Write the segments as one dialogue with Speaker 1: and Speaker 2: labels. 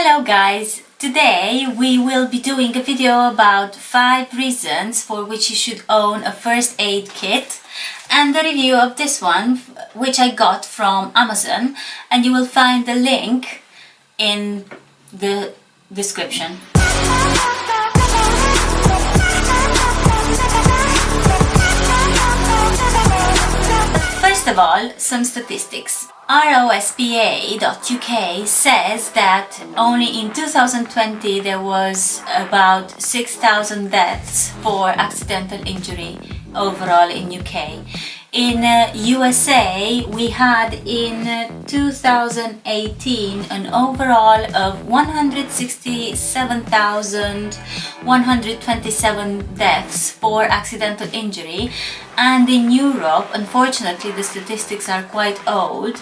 Speaker 1: Hello guys! Today we will be doing a video about 5 reasons for which you should own a first aid kit and the review of this one which I got from Amazon, and you will find the link in the description. First of all, some statistics. ROSPA.uk says that only in 2020 there was about 6,000 deaths for accidental injury overall in UK. In USA we had in 2018 an overall of 167,127 deaths for accidental injury, and in Europe, unfortunately the statistics are quite old,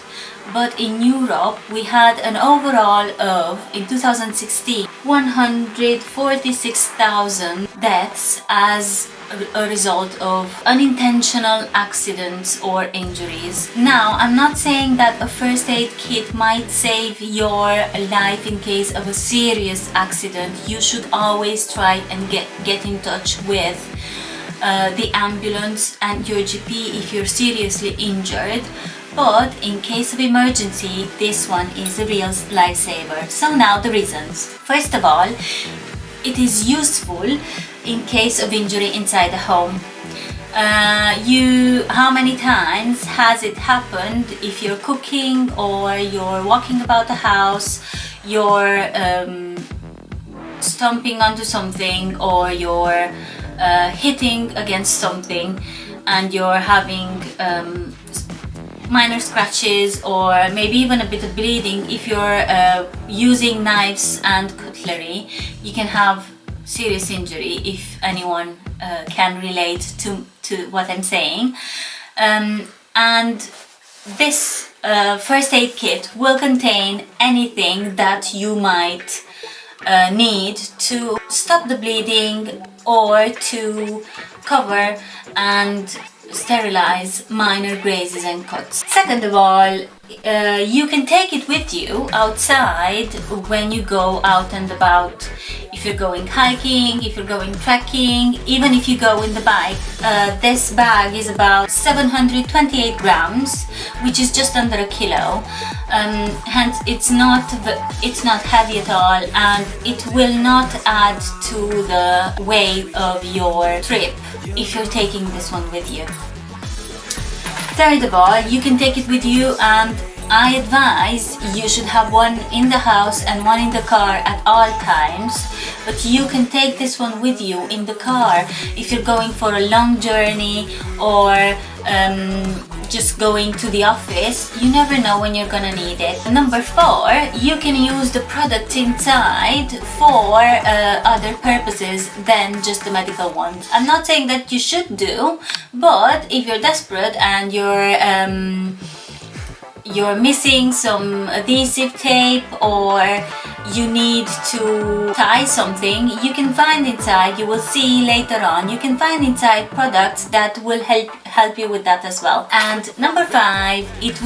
Speaker 1: but in Europe we had an overall of, in 2016, 146,000 deaths as a result of unintentional accidents or injuries. Now, I'm not saying that a first aid kit might save your life in case of a serious accident. You should always try and get in touch with the ambulance and your GP if you're seriously injured. But in case of emergency, this one is a real lifesaver. So now the reasons. First of all, it is useful in case of injury inside the home. How many times has it happened if you're cooking or you're walking about the house, you're stomping onto something, or you're hitting against something and you're having minor scratches or maybe even a bit of bleeding. If you're using knives and cutlery, you can have serious injury, if anyone can relate to what I'm saying. And this first aid kit will contain anything that you might need to stop the bleeding or to cover and sterilize minor grazes and cuts. Second of all, you can take it with you outside when you go out and about. If you're going hiking, if you're going trekking, even if you go in the bike. This bag is about 728 grams, which is just under a kilo. Hence it's not heavy at all, and it will not add to the weight of your trip if you're taking this one with you. Third of all, you can take it with you, and I advise you should have one in the house and one in the car at all times. But you can take this one with you in the car if you're going for a long journey or just going to the office. You never know when you're gonna need it. Number 4, you can use the product inside for other purposes than just the medical ones. I'm not saying that you should do, but if you're desperate and you're missing some adhesive tape or you need to tie something, you can find inside, you will see later on, you can find inside products that will help you with that as well. And number 5, it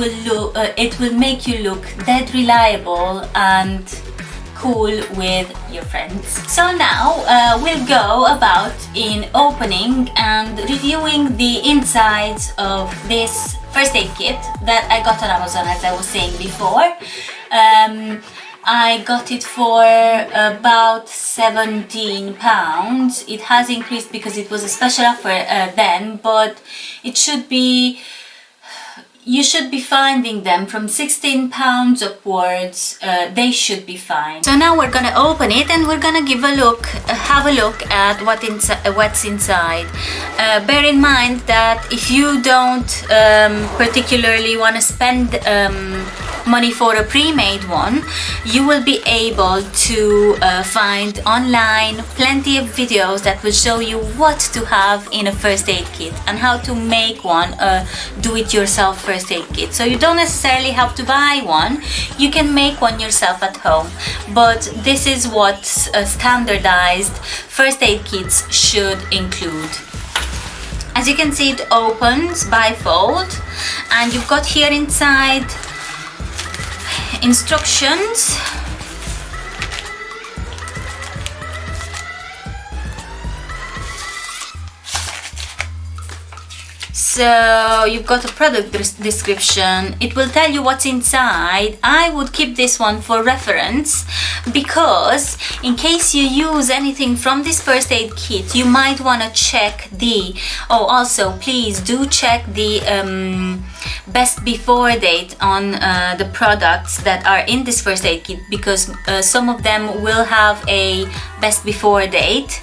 Speaker 1: will make you look dead reliable and cool with your friends. So now we'll go about in opening and reviewing the insides of this first aid kit that I got on Amazon, as I was saying before. I got it for about £17. It has increased because it was a special offer then, but it should be, you should be finding them from £16 upwards. They should be fine. So now we're gonna open it and we're gonna have a look at what's inside. Bear in mind that if you don't particularly want to spend money for a pre-made one, you will be able to find online plenty of videos that will show you what to have in a first aid kit and how to make one do-it-yourself first aid kit. So you don't necessarily have to buy one, you can make one yourself at home, but this is what standardized first aid kits should include. As you can see, it opens bifold, and you've got here inside instructions So you've got a product description. It will tell you what's inside. I would keep this one for reference, because in case you use anything from this first aid kit, you might want to check the, oh, also please do check the best before date on the products that are in this first aid kit, because some of them will have a best before date.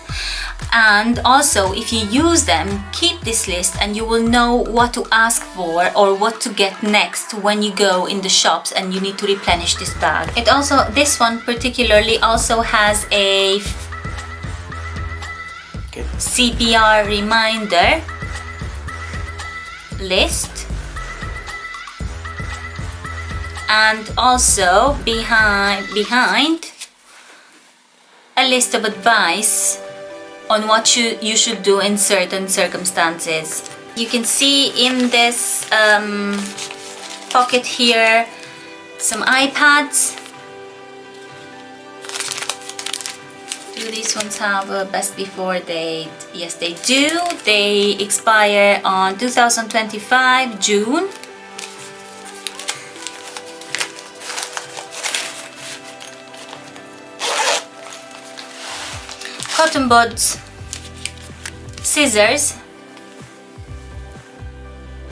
Speaker 1: And also, if you use them, keep this list and you will know what to ask for or what to get next when you go in the shops and you need to replenish this bag. It also, this one particularly also has a CPR reminder list, and also behind a list of advice on what you should do in certain circumstances. You can see in this pocket here some iPads. Do these ones have a best before date? Yes, they do. They expire on 2025 June. Cotton buds, scissors,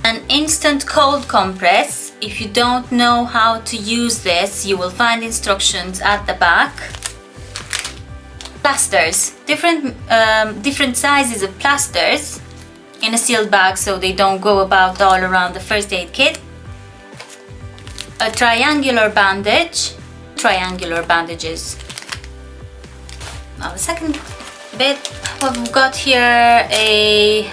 Speaker 1: an instant cold compress. If you don't know how to use this, you will find instructions at the back. Plasters, different sizes of plasters in a sealed bag so they don't go about all around the first aid kit. A triangular bandage, triangular bandages. Now the second bit, we've got here a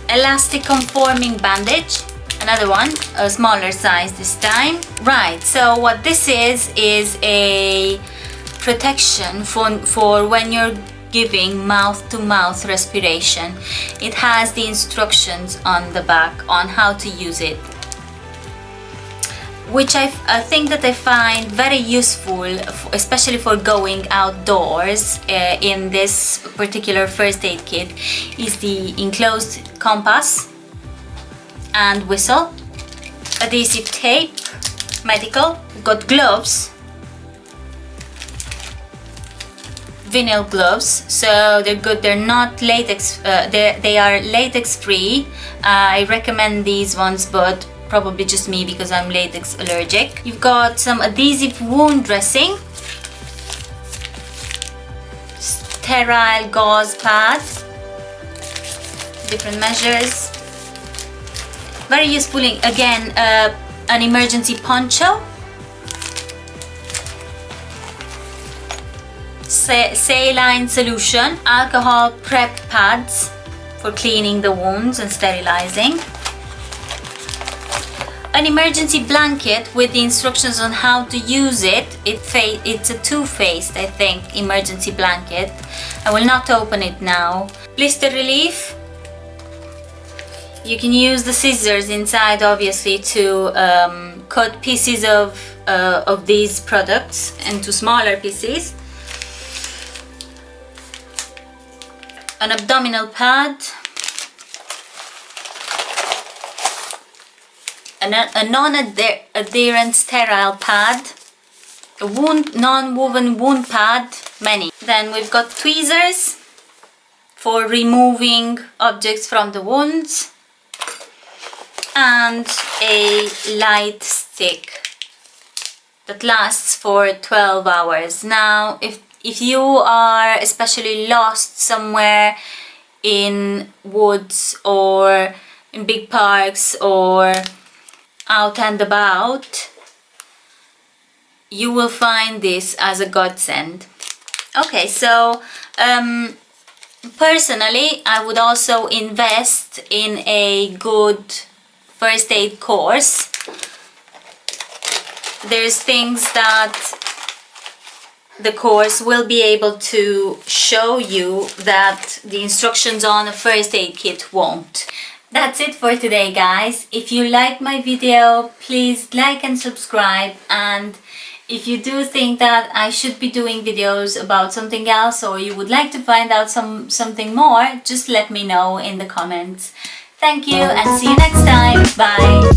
Speaker 1: elastic conforming bandage, another one, a smaller size this time. Right, so what this is a protection for when you're giving mouth-to-mouth respiration. It has the instructions on the back on how to use it, which I think that I find very useful, especially for going outdoors. In this particular first aid kit is the enclosed compass and whistle, adhesive tape, medical. We've got gloves, vinyl gloves, so they're good. They're not latex, they are latex free. I recommend these ones, but probably just me because I'm latex allergic. You've got some adhesive wound dressing, sterile gauze pads, different measures. Very useful. Again, an emergency poncho, saline solution, alcohol prep pads for cleaning the wounds and sterilizing. An emergency blanket with the instructions on how to use it. It's a two-faced, I think, emergency blanket. I will not open it now. Blister relief. You can use the scissors inside, obviously, to cut pieces of these products into smaller pieces. An abdominal pad. A non-adherent sterile pad, a non-woven wound pad, many. Then we've got tweezers for removing objects from the wounds, and a light stick that lasts for 12 hours. Now, if you are especially lost somewhere in woods or in big parks or out and about, you will find this as a godsend. Okay, so personally, I would also invest in a good first aid course. There's things that the course will be able to show you that the instructions on a first aid kit won't. That's it for today, guys. If you like my video, please like and subscribe, and if you do think that I should be doing videos about something else, or you would like to find out something more, just let me know in the comments. Thank you and see you next time. Bye.